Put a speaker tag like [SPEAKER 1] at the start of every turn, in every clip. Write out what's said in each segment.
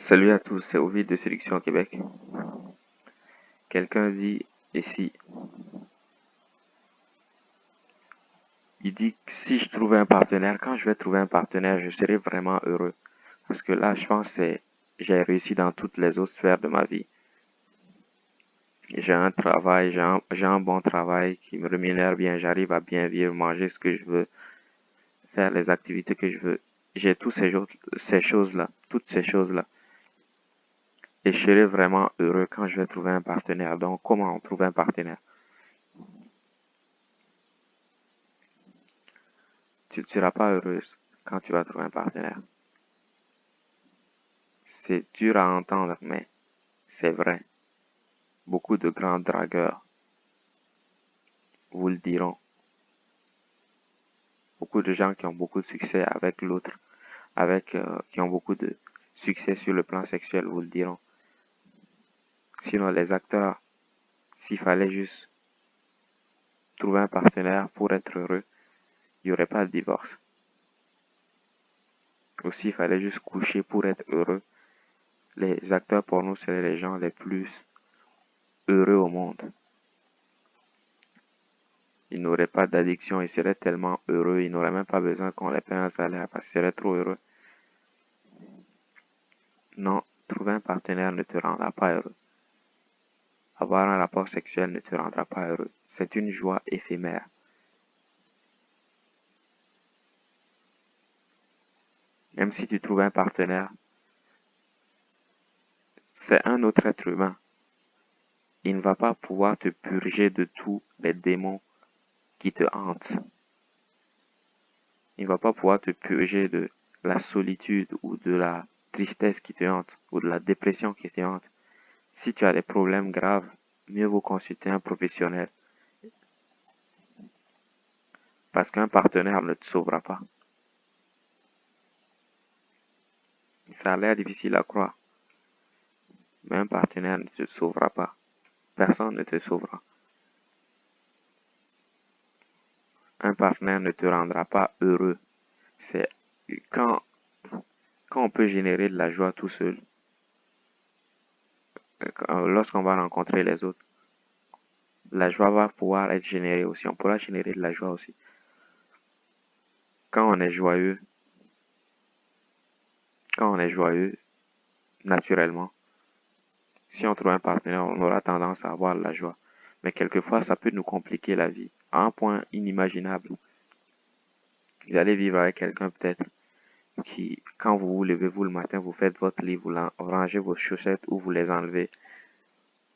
[SPEAKER 1] Salut à tous, c'est Ovid de Séduction Québec. Quelqu'un dit ici, il dit que si je trouvais un partenaire, quand je vais trouver un partenaire, je serai vraiment heureux. Parce que là, je pense que j'ai réussi dans toutes les autres sphères de ma vie. J'ai un travail, j'ai un bon travail qui me rémunère bien, j'arrive à bien vivre, manger ce que je veux, faire les activités que je veux. J'ai tous ces choses-là, toutes ces choses-là. Et je serai vraiment heureux quand je vais trouver un partenaire. Donc, comment on trouve un partenaire? Tu ne seras pas heureuse quand tu vas trouver un partenaire. C'est dur à entendre, mais c'est vrai. Beaucoup de grands dragueurs vous le diront. Beaucoup de gens qui ont beaucoup de succès avec l'autre, qui ont beaucoup de succès sur le plan sexuel vous le diront. Sinon, les acteurs, s'il fallait juste trouver un partenaire pour être heureux, il n'y aurait pas de divorce. Ou s'il fallait juste coucher pour être heureux, les acteurs pour nous, c'est les gens les plus heureux au monde. Ils n'auraient pas d'addiction, ils seraient tellement heureux, ils n'auraient même pas besoin qu'on les paye un salaire parce qu'ils seraient trop heureux. Non, trouver un partenaire ne te rendra pas heureux. Avoir un rapport sexuel ne te rendra pas heureux. C'est une joie éphémère. Même si tu trouves un partenaire, c'est un autre être humain. Il ne va pas pouvoir te purger de tous les démons qui te hantent. Il ne va pas pouvoir te purger de la solitude ou de la tristesse qui te hante ou de la dépression qui te hante. Si tu as des problèmes graves, mieux vaut consulter un professionnel parce qu'un partenaire ne te sauvera pas. Ça a l'air difficile à croire, mais un partenaire ne te sauvera pas. Personne ne te sauvera. Un partenaire ne te rendra pas heureux. C'est quand, quand on peut générer de la joie tout seul, lorsqu'on va rencontrer les autres, la joie va pouvoir être générée aussi. On pourra générer de la joie aussi. Quand on est joyeux, quand on est joyeux, naturellement, si on trouve un partenaire, on aura tendance à avoir de la joie. Mais quelquefois, ça peut nous compliquer la vie à un point inimaginable. Vous allez vivre avec quelqu'un peut-être qui, quand vous vous levez vous le matin, vous faites votre lit, vous rangez vos chaussettes ou vous les enlevez.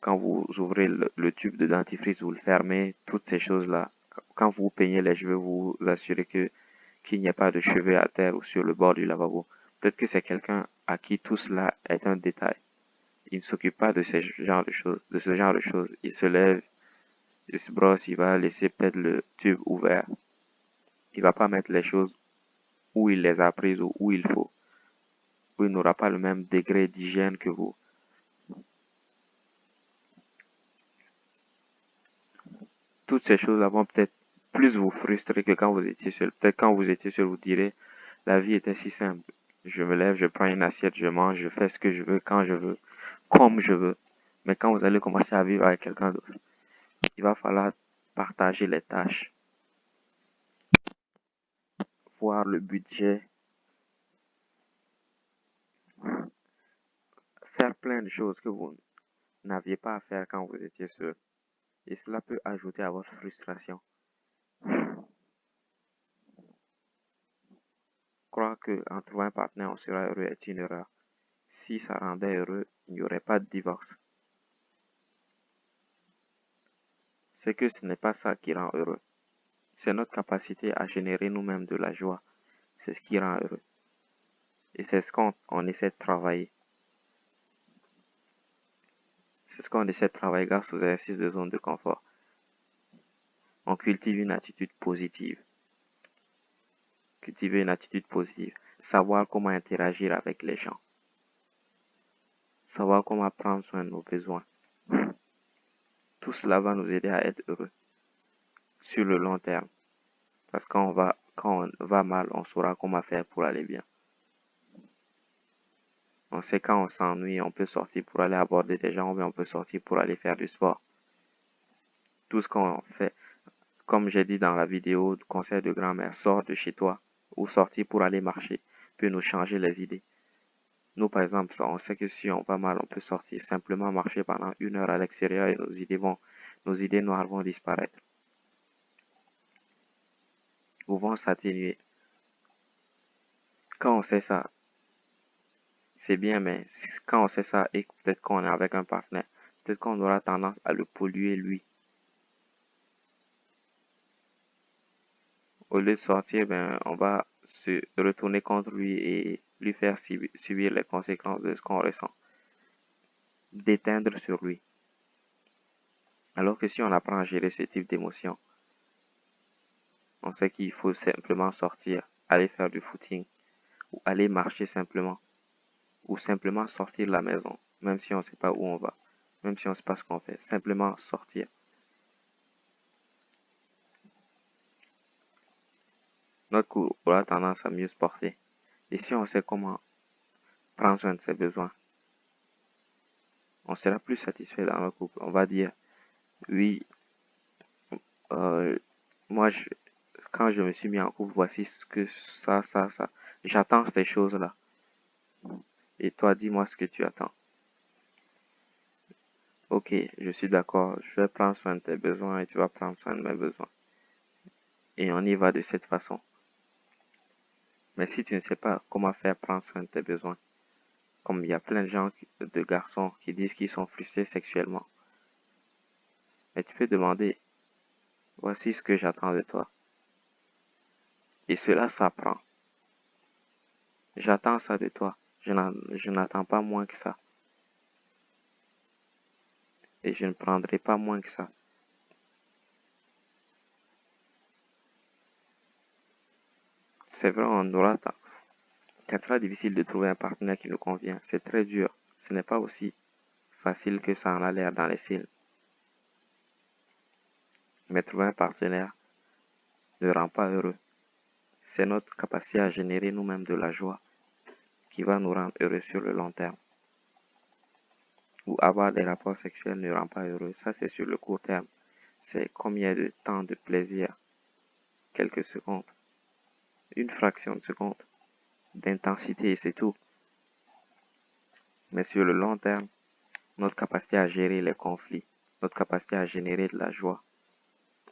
[SPEAKER 1] Quand vous ouvrez le tube de dentifrice, vous le fermez, toutes ces choses-là. Quand vous peignez les cheveux, vous vous assurez qu'il n'y a pas de cheveux à terre ou sur le bord du lavabo. Peut-être que c'est quelqu'un à qui tout cela est un détail. Il ne s'occupe pas de ce genre de choses, Il se lève, il se brosse, il va laisser peut-être le tube ouvert. Il va pas mettre les choses où il les a prises ou où il faut. Où il n'aura pas le même degré d'hygiène que vous. Toutes ces choses-là vont peut-être plus vous frustrer que quand vous étiez seul. Peut-être quand vous étiez seul, vous direz, la vie était si simple. Je me lève, je prends une assiette, je mange, je fais ce que je veux, quand je veux, comme je veux. Mais quand vous allez commencer à vivre avec quelqu'un d'autre, il va falloir partager les tâches, voir le budget, faire plein de choses que vous n'aviez pas à faire quand vous étiez seul. Et cela peut ajouter à votre frustration. Croire qu'en trouvant un partenaire, on sera heureux est une erreur. Si ça rendait heureux, il n'y aurait pas de divorce. C'est que ce n'est pas ça qui rend heureux. C'est notre capacité à générer nous-mêmes de la joie. C'est ce qui rend heureux. Et c'est ce qu'on essaie de travailler. C'est ce qu'on essaie de travailler grâce aux exercices de zone de confort. On cultive une attitude positive. Cultiver une attitude positive. Savoir comment interagir avec les gens. Savoir comment prendre soin de nos besoins. Tout cela va nous aider à être heureux sur le long terme. Parce que quand on va mal, on saura comment faire pour aller bien. On sait quand on s'ennuie, on peut sortir pour aller aborder des gens, ou bien on peut sortir pour aller faire du sport. Tout ce qu'on fait, comme j'ai dit dans la vidéo du conseil de grand-mère, sors de chez toi ou sortir pour aller marcher peut nous changer les idées. Nous, par exemple, on sait que si on va mal, on peut sortir simplement marcher pendant 1 heure à l'extérieur et nos idées noires vont disparaître ou vont s'atténuer. Quand on sait ça, c'est bien, mais quand on sait ça et peut-être qu'on est avec un partenaire, peut-être qu'on aura tendance à le polluer lui. Au lieu de sortir, ben, on va se retourner contre lui et lui faire subir les conséquences de ce qu'on ressent, d'éteindre sur lui. Alors que si on apprend à gérer ce type d'émotions, on sait qu'il faut simplement sortir, aller faire du footing, ou aller marcher simplement, ou simplement sortir de la maison, même si on ne sait pas où on va, même si on ne sait pas ce qu'on fait, simplement sortir. Notre corps aura tendance à mieux se porter. Et si on sait comment prendre soin de ses besoins, on sera plus satisfait dans notre couple. On va dire, oui, euh, moi, quand je me suis mis en couple, voici ce que ça. J'attends ces choses-là. Et toi, dis-moi ce que tu attends. Ok, je suis d'accord, je vais prendre soin de tes besoins et tu vas prendre soin de mes besoins. Et on y va de cette façon. Mais si tu ne sais pas comment faire prendre soin de tes besoins, comme il y a plein de gens, de garçons qui disent qu'ils sont frustrés sexuellement, mais tu peux demander, voici ce que j'attends de toi. Et cela s'apprend. J'attends ça de toi. Je n'attends pas moins que ça. Et je ne prendrai pas moins que ça. C'est vrai, ça sera difficile de trouver un partenaire qui nous convient. C'est très dur. Ce n'est pas aussi facile que ça en a l'air dans les films. Mais trouver un partenaire ne rend pas heureux. C'est notre capacité à générer nous-mêmes de la joie qui va nous rendre heureux sur le long terme. Ou avoir des rapports sexuels ne rend pas heureux. Ça, c'est sur le court terme. C'est combien de temps de plaisir, quelques secondes, une fraction de seconde d'intensité et c'est tout. Mais sur le long terme, notre capacité à gérer les conflits, notre capacité à générer de la joie,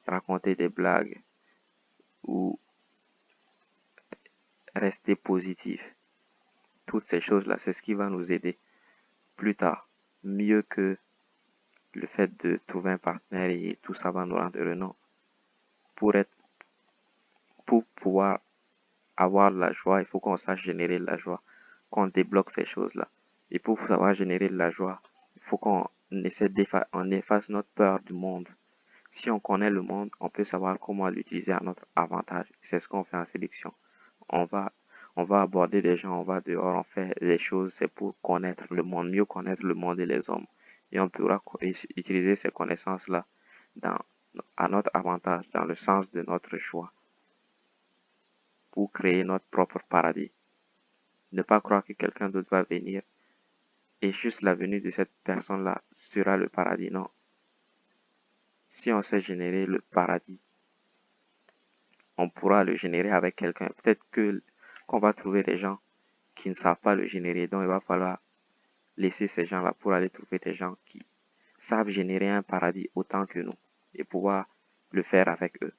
[SPEAKER 1] raconter des blagues ou rester positif, toutes ces choses-là, c'est ce qui va nous aider plus tard, mieux que le fait de trouver un partenaire et tout ça va nous rendre heureux. Non. Pour pouvoir avoir de la joie, il faut qu'on sache générer de la joie, qu'on débloque ces choses-là. Et pour savoir générer de la joie, il faut qu'on on efface notre peur du monde. Si on connaît le monde, on peut savoir comment l'utiliser à notre avantage. C'est ce qu'on fait en séduction. On va, on va aborder des gens, on va dehors, on fait des choses, c'est pour connaître le monde, mieux connaître le monde et les hommes. Et on pourra utiliser ces connaissances-là à notre avantage, dans le sens de notre choix, pour créer notre propre paradis. Ne pas croire que quelqu'un d'autre va venir et juste la venue de cette personne-là sera le paradis. Non. Si on sait générer le paradis, on pourra le générer avec quelqu'un. Peut-être qu'on va trouver des gens qui ne savent pas le générer. Donc, il va falloir laisser ces gens-là pour aller trouver des gens qui savent générer un paradis autant que nous et pouvoir le faire avec eux.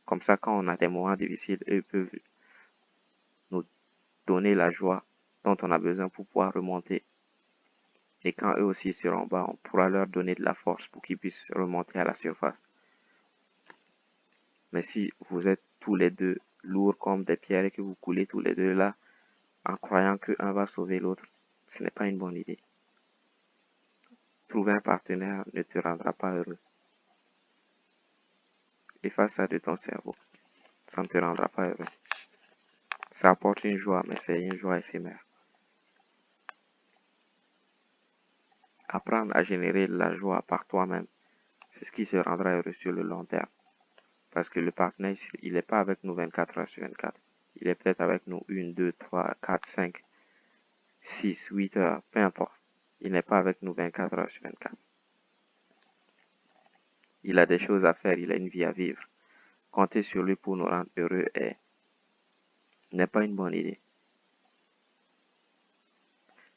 [SPEAKER 1] Comme ça, quand on a des moments difficiles, eux peuvent nous donner la joie dont on a besoin pour pouvoir remonter. Et quand eux aussi seront bas, on pourra leur donner de la force pour qu'ils puissent remonter à la surface. Mais si vous êtes tous les deux lourds comme des pierres et que vous coulez tous les deux là, en croyant qu'un va sauver l'autre, ce n'est pas une bonne idée. Trouver un partenaire ne te rendra pas heureux. Efface ça de ton cerveau. Ça ne te rendra pas heureux. Ça apporte une joie, mais c'est une joie éphémère. Apprendre à générer de la joie par toi-même, c'est ce qui se rendra heureux sur le long terme. Parce que le partenaire, il n'est pas avec nous 24 heures sur 24. Il est peut-être avec nous 1, 2, 3, 4, 5, 6, 8 heures, peu importe. Il n'est pas avec nous 24 heures sur 24. Il a des choses à faire, il a une vie à vivre. Compter sur lui pour nous rendre heureux n'est pas une bonne idée.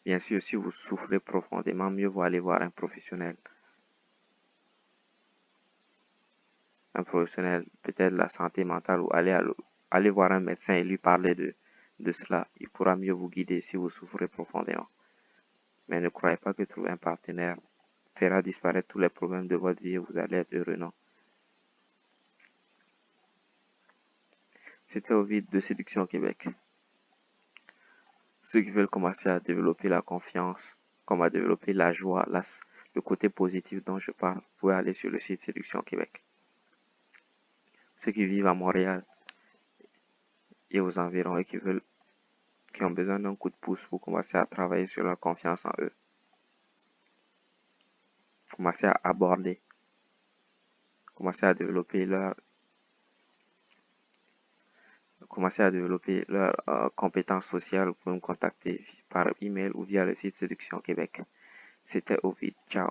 [SPEAKER 1] Bien sûr, si vous souffrez profondément, mieux vaut aller voir un professionnel. Un professionnel, peut-être la santé mentale, ou aller voir un médecin et lui parler de cela. Il pourra mieux vous guider si vous souffrez profondément. Mais ne croyez pas que trouver un partenaire fera disparaître tous les problèmes de votre vie et vous allez être heureux, non. C'était Ovid de Séduction Québec. Ceux qui veulent commencer à développer la confiance, comme à développer la joie, le côté positif dont je parle, vous pouvez aller sur le site Séduction Québec. Ceux qui vivent à Montréal et aux environs et qui ont besoin d'un coup de pouce pour commencer à travailler sur leur confiance en eux, commencer à aborder, commencer à développer leurs compétences sociales, vous pouvez me contacter par email ou via le site Séduction Québec. C'était Ovid. Ciao.